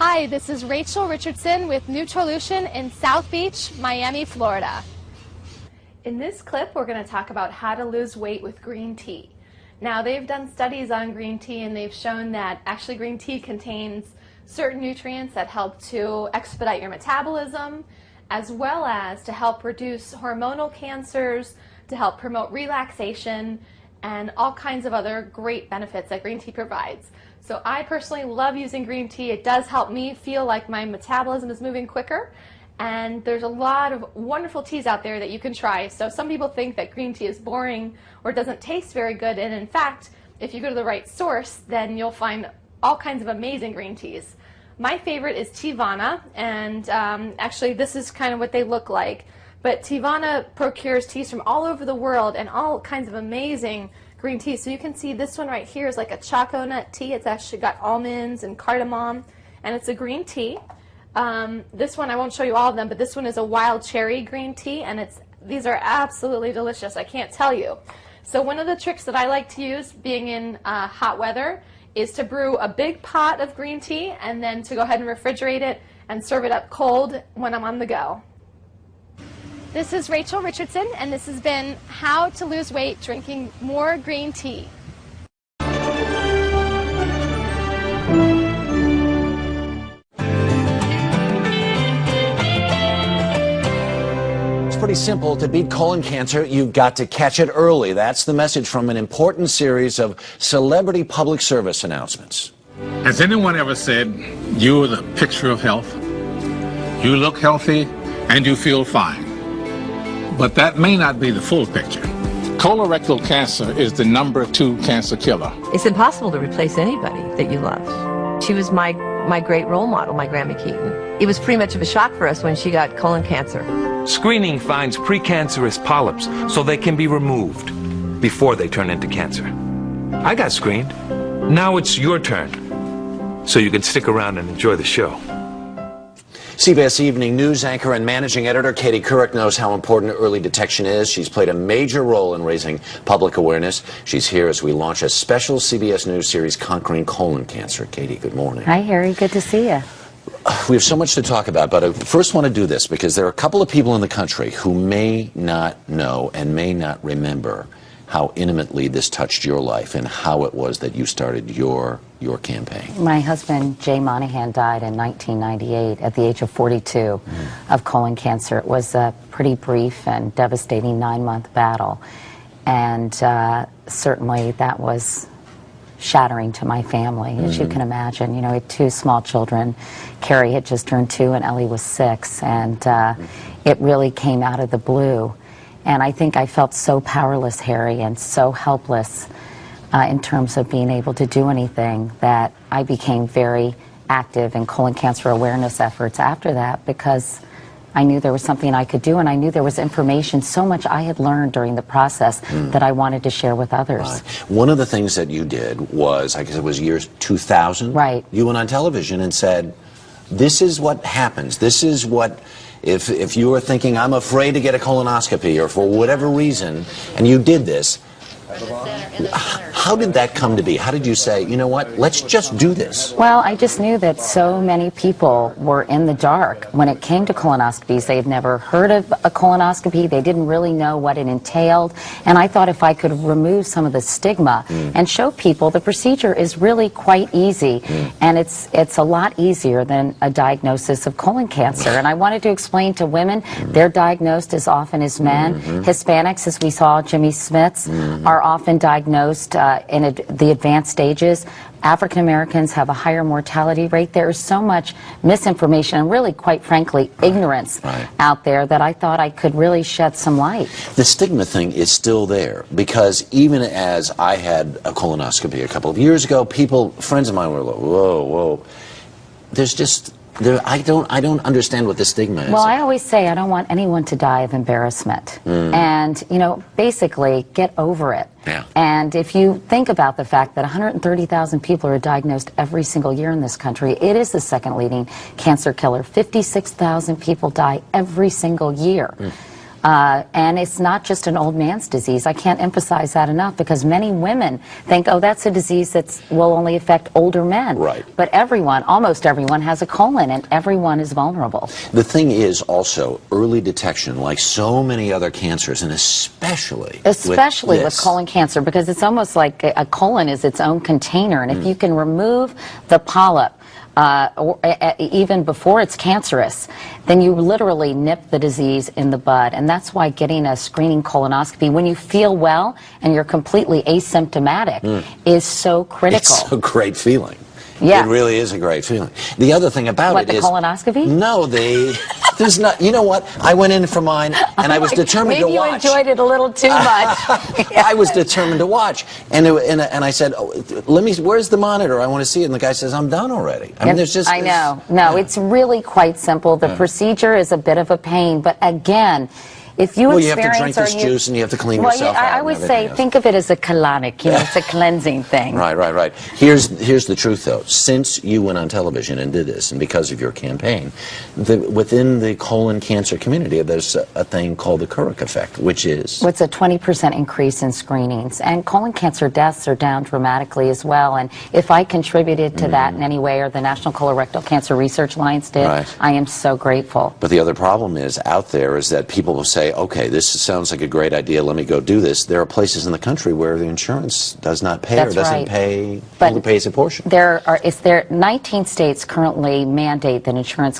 Hi, this is Rachel Richardson with Nutrolution in South Beach, Miami, Florida. In this clip, we're going to talk about how to lose weight with green tea. Now, they've done studies on green tea and they've shown that actually green tea contains certain nutrients that help to expedite your metabolism, as well as to help reduce hormonal cancers, to help promote relaxation, and all kinds of other great benefits that green tea provides. So I personally love using green tea. It does help me feel like my metabolism is moving quicker, and there's a lot of wonderful teas out there that you can try. So some people think that green tea is boring or doesn't taste very good, and in fact, if you go to the right source, then you'll find all kinds of amazing green teas. My favorite is Teavana, and actually this is kind of what they look like. But Teavana procures teas from all over the world and all kinds of amazing green tea. So you can see this one right here is like a choco nut tea. It's actually got almonds and cardamom, and it's a green tea. This one, I won't show you all of them, but this one is a wild cherry green tea, and these are absolutely delicious. I can't tell you. So one of the tricks that I like to use, being in hot weather, is to brew a big pot of green tea and then to go ahead and refrigerate it and serve it up cold when I'm on the go. This is Rachel Richardson, and this has been How to Lose Weight Drinking More Green Tea. It's pretty simple. To beat colon cancer, you've got to catch it early. That's the message from an important series of celebrity public service announcements. Has anyone ever said, you're the picture of health? You look healthy and you feel fine. But that may not be the full picture. Colorectal cancer is the #2 cancer killer. It's impossible to replace anybody that you love. She was my great role model, my Grandma Keaton. It was pretty much of a shock for us when she got colon cancer. Screening finds precancerous polyps so they can be removed before they turn into cancer. I got screened. Now it's your turn. So you can stick around and enjoy the show. CBS Evening News anchor and managing editor Katie Couric knows how important early detection is. She's played a major role in raising public awareness. She's here as we launch a special CBS News series, Conquering Colon Cancer. Katie, good morning. Hi, Harry. Good to see you. We have so much to talk about, but I first want to do this because there are a couple of people in the country who may not know and may not remember how intimately this touched your life and how it was that you started your campaign. My husband, Jay Monahan, died in 1998 at the age of 42 of colon cancer. It was a pretty brief and devastating 9-month battle, and certainly that was shattering to my family, as you can imagine. You know, we had 2 small children. Carrie had just turned 2 and Ellie was 6, and it really came out of the blue. And I think I felt so powerless, Harry, and so helpless in terms of being able to do anything that I became very active in colon cancer awareness efforts after that, because I knew there was something I could do, and I knew there was information, so much I had learned during the process that I wanted to share with others. Right. One of the things that you did was, I guess it was years 2000. Right. You went on television and said, this is what happens. This is what... If you were thinking, I'm afraid to get a colonoscopy, or for whatever reason, and you did this, how did that come to be? How did you say, you know what, let's just do this? Well, I just knew that so many people were in the dark when it came to colonoscopies. They had never heard of a colonoscopy. They didn't really know what it entailed. And I thought if I could remove some of the stigma and show people the procedure is really quite easy, and it's a lot easier than a diagnosis of colon cancer. And I wanted to explain to women, they're diagnosed as often as men. Hispanics, as we saw, Jimmy Smiths, are often diagnosed in the advanced stages. African Americans have a higher mortality rate. There is so much misinformation and really, quite frankly, ignorance out there that I thought I could really shed some light. The stigma thing is still there, because even as I had a colonoscopy a couple of years ago, friends of mine were like, whoa, whoa. There's just... I don't understand what the stigma is. Well, I always say I don't want anyone to die of embarrassment. And, you know, basically, get over it. Yeah. And if you think about the fact that 130,000 people are diagnosed every single year in this country, it is the second leading cancer killer. 56,000 people die every single year. And it's not just an old man's disease. I can't emphasize that enough, because many women think, oh, that's a disease that will only affect older men. Right. But everyone, almost everyone, has a colon, and everyone is vulnerable. The thing is also early detection, like so many other cancers, and especially with colon cancer, because it's almost like a colon is its own container, and if you can remove the polyp, even before it's cancerous, then you literally nip the disease in the bud. And that's why getting a screening colonoscopy when you feel well and you're completely asymptomatic is so critical. It's a great feeling. Yeah. It really is a great feeling. The other thing about it is... What, the colonoscopy? No, there's not... You know what? I went in for mine, and I was determined to watch. Maybe you enjoyed it a little too much. I was determined to watch. And I said, oh, where's the monitor? I want to see it. And the guy says, I'm done already. I mean, there's just... I know. No, it's really quite simple. The procedure is a bit of a pain, but again... If you you have to drink this juice and you have to clean yourself out. I would say, think of it as a colonic. You know, it's a cleansing thing. Right. Here's the truth, though. Since you went on television and did this, and because of your campaign, within the colon cancer community, there's a thing called the Couric effect, which is... What's a 20% increase in screenings. And colon cancer deaths are down dramatically as well. And if I contributed to that in any way, or the National Colorectal Cancer Research Alliance did, I am so grateful. But the other problem is out there is that people will say, okay, this sounds like a great idea, let me go do this. There are places in the country where the insurance does not pay or doesn't pay, only pays a portion. There are 19 states currently mandate that insurance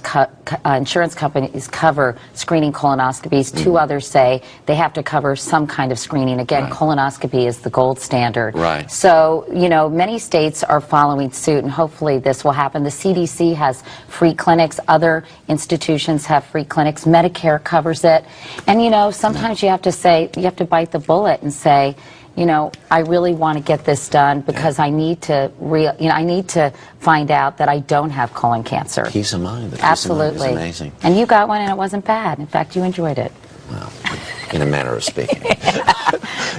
companies cover screening colonoscopies. 2 others say they have to cover some kind of screening. Again, colonoscopy is the gold standard. Right. So, you know, many states are following suit, and hopefully this will happen. The CDC has free clinics. Other institutions have free clinics. Medicare covers it. And, you know, sometimes you have to bite the bullet and say, you know, I really want to get this done because I need to find out that I don't have colon cancer. Peace of mind. The Absolutely. Peace of mind is amazing. And you got one and it wasn't bad. In fact, you enjoyed it. Well, in a manner of speaking.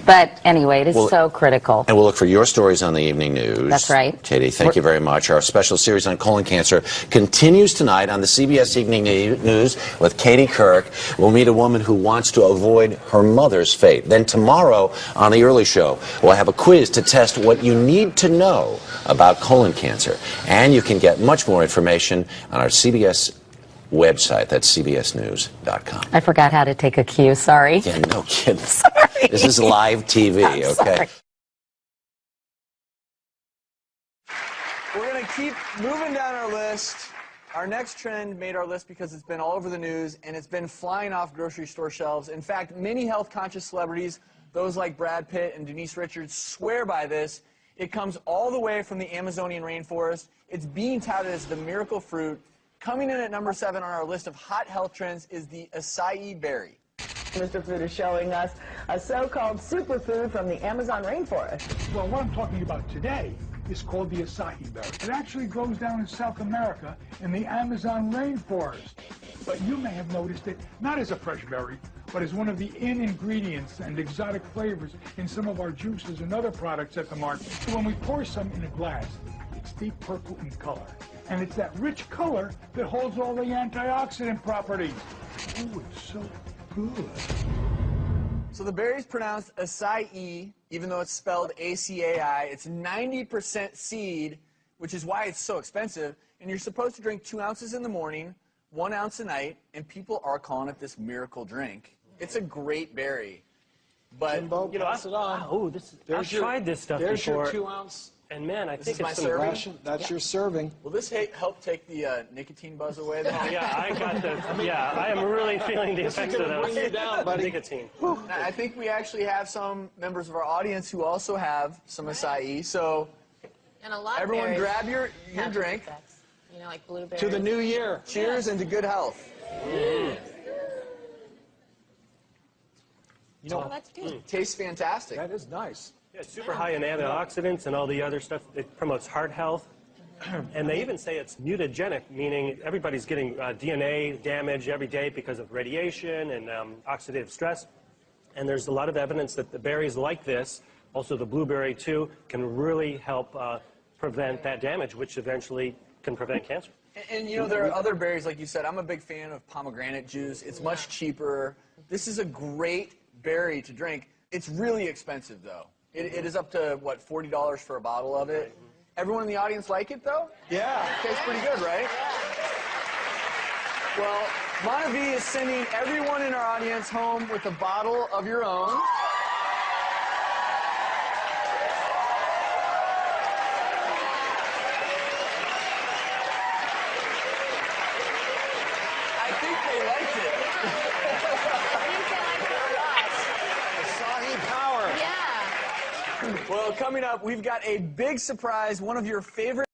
But anyway, it is so critical. And we'll look for your stories on the evening news. That's right. Katie, thank you very much. Our special series on colon cancer continues tonight on the CBS Evening News with Katie Couric. We'll meet a woman who wants to avoid her mother's fate. Then tomorrow on The Early Show, we'll have a quiz to test what you need to know about colon cancer. And you can get much more information on our CBS website. That's cbsnews.com. I forgot how to take a cue. Sorry. Yeah, no kidding. Sorry. This is live TV, okay? Sorry. We're going to keep moving down our list. Our next trend made our list because it's been all over the news and it's been flying off grocery store shelves. In fact, many health-conscious celebrities, those like Brad Pitt and Denise Richards, swear by this. It comes all the way from the Amazonian rainforest. It's being touted as the miracle fruit. Coming in at number 7 on our list of hot health trends is the acai berry. Mr. Food is showing us a so-called superfood from the Amazon rainforest. Well, what I'm talking about today is called the acai berry. It actually grows down in South America in the Amazon rainforest. But you may have noticed it not as a fresh berry, but as one of the ingredients and exotic flavors in some of our juices and other products at the market. When we pour some in a glass, it's deep purple in color. And it's that rich color that holds all the antioxidant properties. Oh, it's so good. So the berry is pronounced acai, even though it's spelled A-C-A-I. It's 90% seed, which is why it's so expensive. And you're supposed to drink 2 ounces in the morning, 1 ounce a night, and people are calling it this miracle drink. It's a great berry. But, Jimbo, you know, pass it on. Oh, I've tried this stuff there's before. There's your 2 ounce. And man, I think my it's serving. Ration. That's your serving. Will this help take the nicotine buzz away? Then? Yeah, I got the. Yeah, I am really feeling the effects of those. Bring you down, buddy. Nicotine. Now, I think we actually have some members of our audience who also have some acai. So, and a lot everyone, of grab your drink. Effects. You know, like blueberries. To the new year. Cheers and to good health. You know, that's good. Tastes fantastic. that is nice. Yeah, it's super high in antioxidants and all the other stuff. It promotes heart health. And they even say it's mutagenic, meaning everybody's getting DNA damage every day because of radiation and oxidative stress. And there's a lot of evidence that the berries like this, also the blueberry too, can really help prevent that damage, which eventually can prevent cancer. And you know, there are other berries, like you said. I'm a big fan of pomegranate juice. It's much cheaper. This is a great berry to drink. It's really expensive, though. It is up to, what, $40 for a bottle of it? Everyone in the audience like it, though? Yeah. It tastes pretty good, right? Well, Monavie is sending everyone in our audience home with a bottle of your own. I think they liked it. Asahi Power. Yeah. Well, coming up, we've got a big surprise, one of your favorite